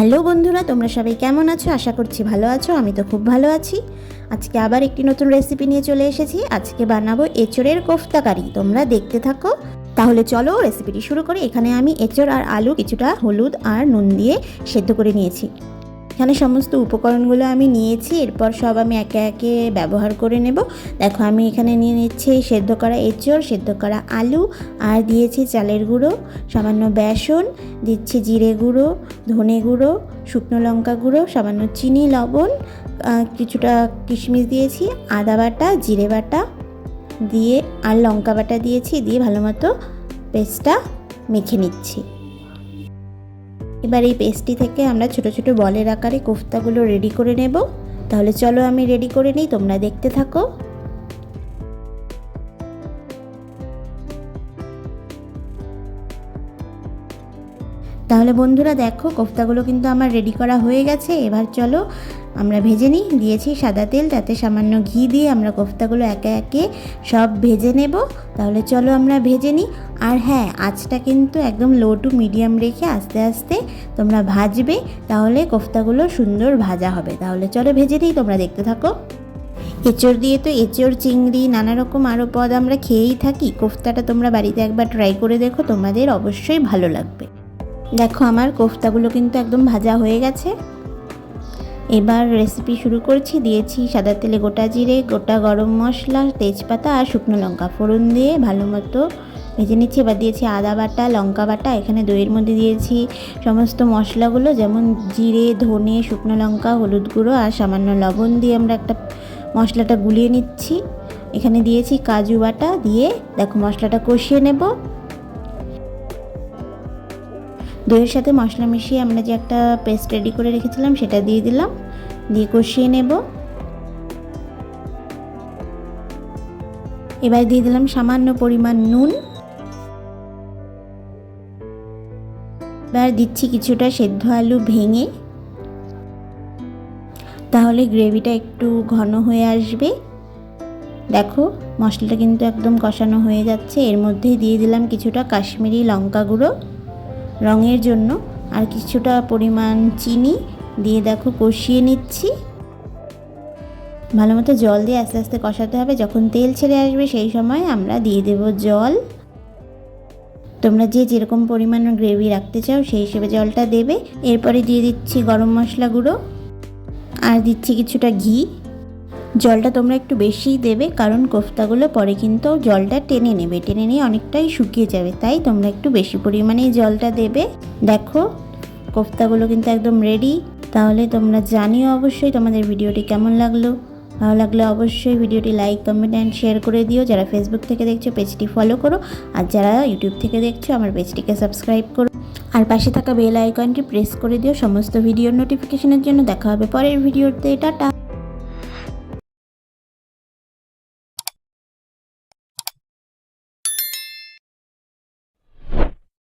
Hello বন্ধুরা, তোমরা সবাই কেমন আছো? আশা করছি ভালো আছো। আমি তো খুব ভালো আছি। আজকে আবার একটি নতুন রেসিপি নিয়ে চলে এসেছি। আজকে বানাবো এঁচোড়ের কোফতা কারি। তোমরা দেখতে থাকো। তাহলে চলো রেসিপিটি শুরু করি। এখানে আমি এঁচোড় আর আলু কিছুটা হলুদ আর নুন দিয়ে সেদ্ধ করে নিয়েছি। এখানে সমস্ত উপকরণগুলো আমি নিয়েছি, এরপর সব আমি একে একে ব্যবহার করে নেব। দেখো, আমি এখানে নিয়ে নিচ্ছি সেদ্ধ করা এঁচোড়, সেদ্ধ করা আলু, আর দিয়েছি চালের গুঁড়ো, সামান্য বেসন, দিচ্ছি জিরে গুঁড়ো, ধনে গুঁড়ো, শুকনো লঙ্কা গুঁড়ো, সামান্য চিনি, লবণ, কিছুটা কিশমিশ দিয়েছি, আদা বাটা, জিরে বাটা দিয়ে আর লঙ্কা বাটা দিয়েছি, দিয়ে ভালো মতো পেস্টটা মেখে নিচ্ছি। এবার এই পেস্টটি থেকে আমরা ছোট ছোট বলের আকারে কোফতাগুলো রেডি করে নেব। তাহলে চলো আমি রেডি করে নিই, তোমরা দেখতে থাকো। তাহলে বন্ধুরা দেখো, কোফতাগুলো কিন্তু আমার রেডি করা হয়ে গেছে। এবার চলো আমরা ভেজে নিই। দিয়েছি সাদা তেল, তাতে সামান্য ঘি দিয়ে আমরা কোফতাগুলো একে একে সব ভেজে নেব। তাহলে চলো আমরা ভেজে নিই। আর হ্যাঁ, আঁচটা কিন্তু একদম লো টু মিডিয়াম রেখে আস্তে আস্তে তোমরা ভাজবে, তাহলে কোফতাগুলো সুন্দর ভাজা হবে। তাহলে চলো ভেজে নিই, তোমরা দেখতে থাকো। এঁচোড় দিয়ে তো এঁচোড়, চিংড়ি, নানা রকম আরও পদ আমরা খেয়েই থাকি। কোফতাটা তোমরা বাড়িতে একবার ট্রাই করে দেখো, তোমাদের অবশ্যই ভালো লাগবে। দেখো, আমার কোফতাগুলো কিন্তু একদম ভাজা হয়ে গেছে। এবার রেসিপি শুরু করছি। দিয়েছি সাদা তেলে গোটা জিরে, গোটা গরম মশলা, তেজপাতা আর শুকনো লঙ্কা ফোড়ন দিয়ে ভালো মতো ভেজে নিচ্ছি। এবার দিয়েছি আদা বাটা, লঙ্কা বাটা। এখানে দইয়ের মধ্যে দিয়েছি সমস্ত মশলাগুলো, যেমন জিরে, ধনে, শুকনো লঙ্কা, হলুদ গুঁড়ো আর সামান্য লবণ দিয়ে আমরা একটা মশলাটা গুলিয়ে নিচ্ছি। এখানে দিয়েছি কাজু বাটা, দিয়ে দেখো মশলাটা কষিয়ে নেব। দইয়ের সাথে মশলা মিশিয়ে আমরা যে একটা পেস্ট রেডি করে রেখেছিলাম সেটা দিয়ে দিলাম, দিয়ে কষিয়ে নেব। এবার দিয়ে দিলাম সামান্য পরিমাণ নুন। এবার দিচ্ছি কিছুটা সেদ্ধ আলু ভেঙে, তাহলে গ্রেভিটা একটু ঘন হয়ে আসবে। দেখো, মশলাটা কিন্তু একদম কষানো হয়ে যাচ্ছে। এর মধ্যেই দিয়ে দিলাম কিছুটা কাশ্মীরি লঙ্কা গুঁড়ো রঙের জন্য, আর কিছুটা পরিমাণ চিনি দিয়ে দেখো কষিয়ে নিচ্ছি। ভালো মতো জল দিয়ে আস্তে আস্তে কষাতে হবে। যখন তেল ছেড়ে আসবে সেই সময় আমরা দিয়ে দেব জল। তোমরা যে যেরকম পরিমাণ গ্রেভি রাখতে চাও সেই হিসেবে জলটা দেবে। এরপরে দিয়ে দিচ্ছি গরম মশলা গুঁড়ো আর দিচ্ছি কিছুটা ঘি। জলটা তোমরা একটু বেশিই দেবে, কারণ কোফতাগুলো পরে কিন্তু জলটা টেনে নেবে, টেনে নিয়ে অনেকটাই শুকিয়ে যাবে, তাই তোমরা একটু বেশি পরিমাণেই জলটা দেবে। দেখো, কোফতাগুলো কিন্তু একদম রেডি। তাহলে তোমরা জানিও অবশ্যই তোমাদের ভিডিওটি কেমন লাগলো। ভালো লাগলে অবশ্যই ভিডিওটি লাইক, কমেন্ট অ্যান্ড শেয়ার করে দিও। যারা ফেসবুক থেকে দেখছো পেজটি ফলো করো, আর যারা ইউটিউব থেকে দেখছো আমার পেজটিকে সাবস্ক্রাইব করো, আর পাশে থাকা বেল আইকনটি প্রেস করে দিও সমস্ত ভিডিওর নোটিফিকেশনের জন্য। দেখা হবে পরের ভিডিওতে। টাটা।